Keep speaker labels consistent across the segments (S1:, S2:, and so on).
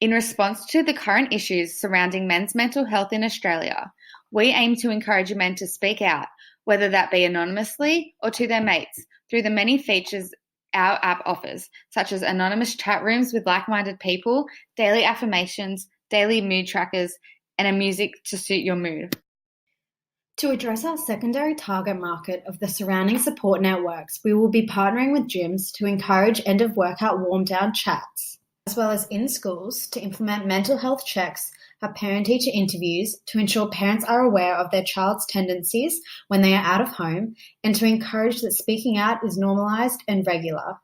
S1: In response to the current issues surrounding men's mental health in Australia, we aim to encourage men to speak out, whether that be anonymously or to their mates, through the many features our app offers, such as anonymous chat rooms with like-minded people, daily affirmations, daily mood trackers, and a music to suit your mood.
S2: To address our secondary target market of the surrounding support networks, we will be partnering with gyms to encourage end-of-workout warm-down chats, as well as in schools to implement mental health checks, have parent-teacher interviews to ensure parents are aware of their child's tendencies when they are out of home, and to encourage that speaking out is normalised and regular.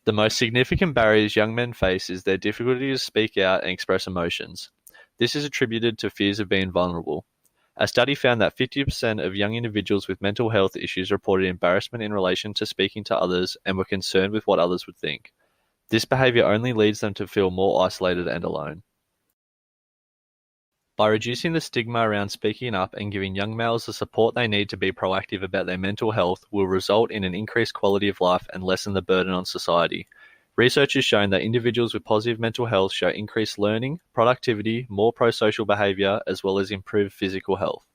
S3: The most significant barriers young men face is their difficulty to speak out and express emotions. This is attributed to fears of being vulnerable. A study found that 50% of young individuals with mental health issues reported embarrassment in relation to speaking to others and were concerned with what others would think. This behavior only leads them to feel more isolated and alone. By reducing the stigma around speaking up and giving young males the support they need to be proactive about their mental health will result in an increased quality of life and lessen the burden on society. Research has shown that individuals with positive mental health show increased learning, productivity, more pro-social behavior, as well as improved physical health.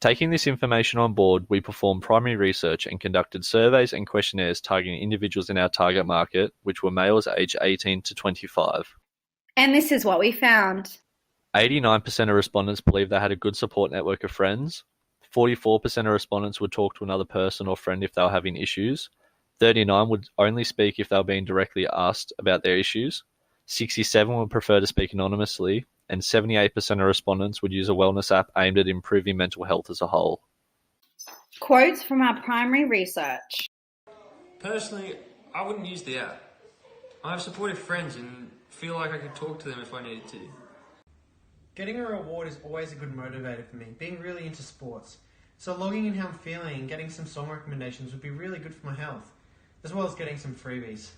S3: Taking this information on board, we performed primary research and conducted surveys and questionnaires targeting individuals in our target market, which were males aged 18 to 25.
S2: And this is what we found.
S3: 89% of respondents believe they had a good support network of friends. 44% of respondents would talk to another person or friend if they were having issues. 39% would only speak if they were being directly asked about their issues. 67% would prefer to speak anonymously, and 78% of respondents would use a wellness app aimed at improving mental health as a whole.
S2: Quotes from our primary research.
S4: Personally, I wouldn't use the app. I have supportive friends and feel like I could talk to them if I needed to.
S5: Getting a reward is always a good motivator for me, being really into sports. So logging in how I'm feeling and getting some song recommendations would be really good for my health, as well as getting some freebies.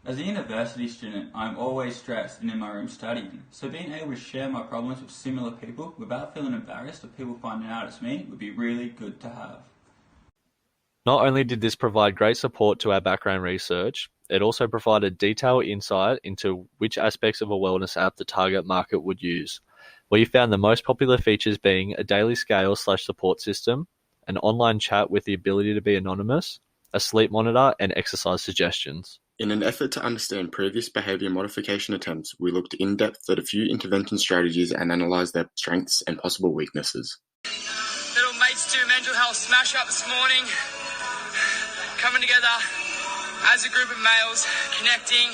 S6: As a university student, I'm always stressed and in my room studying, so being able to share my problems with similar people without feeling embarrassed of people finding out it's me would be really good to have.
S3: Not only did this provide great support to our background research, it also provided detailed insight into which aspects of a wellness app the target market would use. We found the most popular features being a daily scale/support system, an online chat with the ability to be anonymous, a sleep monitor, and exercise suggestions.
S7: In an effort to understand previous behaviour modification attempts, we looked in-depth at a few intervention strategies and analysed their strengths and possible weaknesses.
S8: Little mates do mental health smash up this morning, coming together as a group of males, connecting,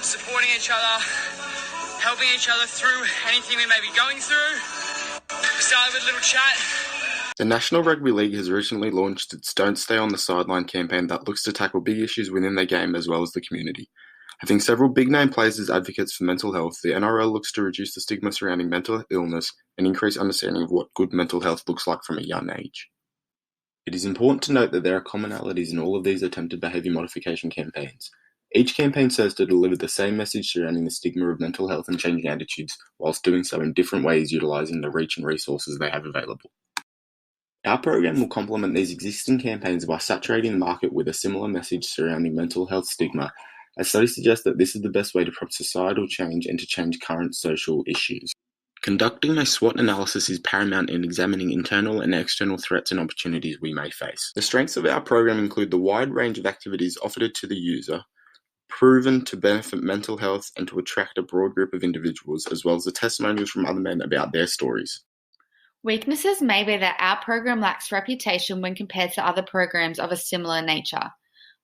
S8: supporting each other, helping each other through anything we may be going through. We started with a little chat.
S7: The National Rugby League has recently launched its Don't Stay on the Sideline campaign that looks to tackle big issues within their game as well as the community. Having several big-name players as advocates for mental health, the NRL looks to reduce the stigma surrounding mental illness and increase understanding of what good mental health looks like from a young age. It is important to note that there are commonalities in all of these attempted behaviour modification campaigns. Each campaign serves to deliver the same message surrounding the stigma of mental health and changing attitudes, whilst doing so in different ways utilising the reach and resources they have available. Our program will complement these existing campaigns by saturating the market with a similar message surrounding mental health stigma, as studies suggest that this is the best way to prompt societal change and to change current social issues. Conducting a SWOT analysis is paramount in examining internal and external threats and opportunities we may face. The strengths of our program include the wide range of activities offered to the user, proven to benefit mental health and to attract a broad group of individuals, as well as the testimonials from other men about their stories.
S1: Weaknesses may be that our program lacks reputation when compared to other programs of a similar nature.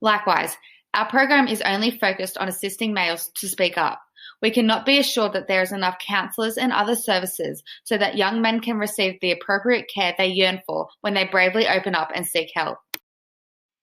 S1: Likewise, our program is only focused on assisting males to speak up. We cannot be assured that there is enough counsellors and other services so that young men can receive the appropriate care they yearn for when they bravely open up and seek help.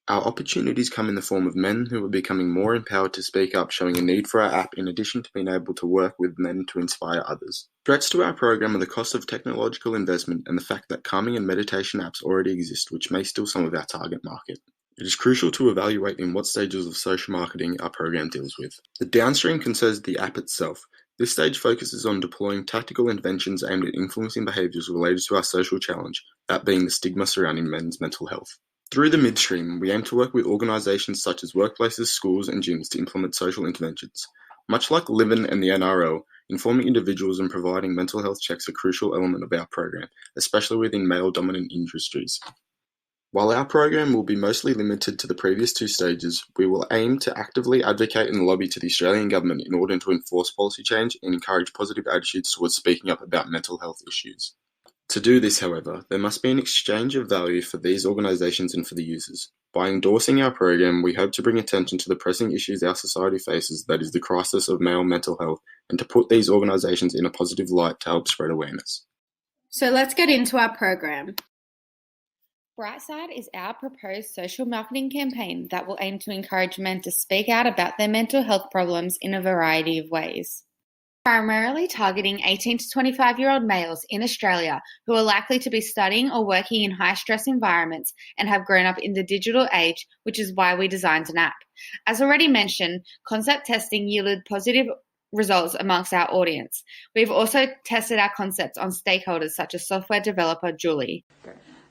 S7: Our opportunities come in the form of men who are becoming more empowered to speak up, showing a need for our app in addition to being able to work with men to inspire others. Threats to our program are the cost of technological investment and the fact that calming and meditation apps already exist, which may steal some of our target market. It is crucial to evaluate in what stages of social marketing our program deals with. The downstream concerns the app itself. This stage focuses on deploying tactical interventions aimed at influencing behaviours related to our social challenge, that being the stigma surrounding men's mental health. Through the midstream, we aim to work with organisations such as workplaces, schools and gyms to implement social interventions. Much like Livin and the NRL, informing individuals and providing mental health checks are a crucial element of our program, especially within male-dominant industries. While our program will be mostly limited to the previous two stages, we will aim to actively advocate and lobby to the Australian Government in order to enforce policy change and encourage positive attitudes towards speaking up about mental health issues. To do this, however, there must be an exchange of value for these organisations and for the users. By endorsing our program, we hope to bring attention to the pressing issues our society faces, that is the crisis of male mental health, and to put these organisations in a positive light to help spread awareness.
S2: So let's get into our program.
S1: Brightside is our proposed social marketing campaign that will aim to encourage men to speak out about their mental health problems in a variety of ways. Primarily targeting 18 to 25-year-old males in Australia who are likely to be studying or working in high-stress environments and have grown up in the digital age, which is why we designed an app. As already mentioned, concept testing yielded positive results amongst our audience. We've also tested our concepts on stakeholders such as software developer Julie.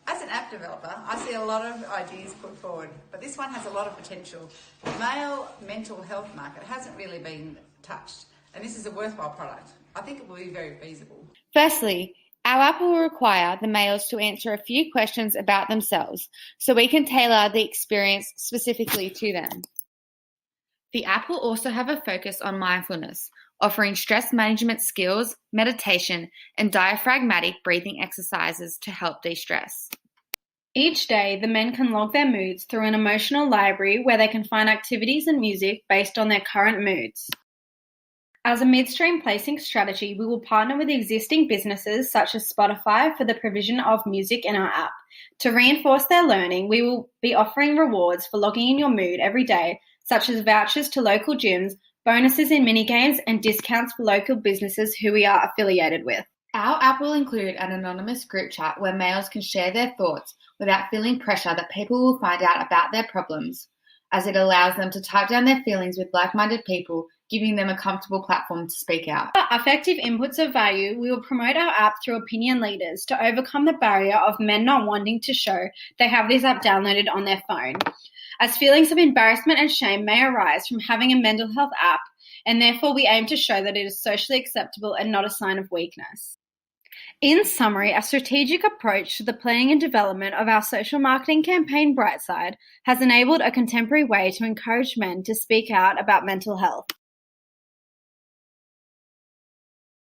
S9: As an app developer, I see a lot of ideas put forward, but this one has a lot of potential. The male mental health market hasn't really been touched, and this is a worthwhile product. I think it will be very feasible.
S1: Firstly, our app will require the males to answer a few questions about themselves so we can tailor the experience specifically to them. The app will also have a focus on mindfulness, offering stress management skills, meditation, and diaphragmatic breathing exercises to help de-stress.
S2: Each day, the men can log their moods through an emotional library where they can find activities and music based on their current moods. As a midstream placing strategy, we will partner with existing businesses such as Spotify for the provision of music in our app. To reinforce their learning, we will be offering rewards for logging in your mood every day, such as vouchers to local gyms, bonuses in minigames, and discounts for local businesses who we are affiliated with.
S1: Our app will include an anonymous group chat where males can share their thoughts without feeling pressure that people will find out about their problems, as it allows them to type down their feelings with like-minded people, giving them a comfortable platform to speak out.
S2: For effective inputs of value, we will promote our app through opinion leaders to overcome the barrier of men not wanting to show they have this app downloaded on their phone, as feelings of embarrassment and shame may arise from having a mental health app, and therefore we aim to show that it is socially acceptable and not a sign of weakness. In summary, a strategic approach to the planning and development of our social marketing campaign Brightside has enabled a contemporary way to encourage men to speak out about mental health.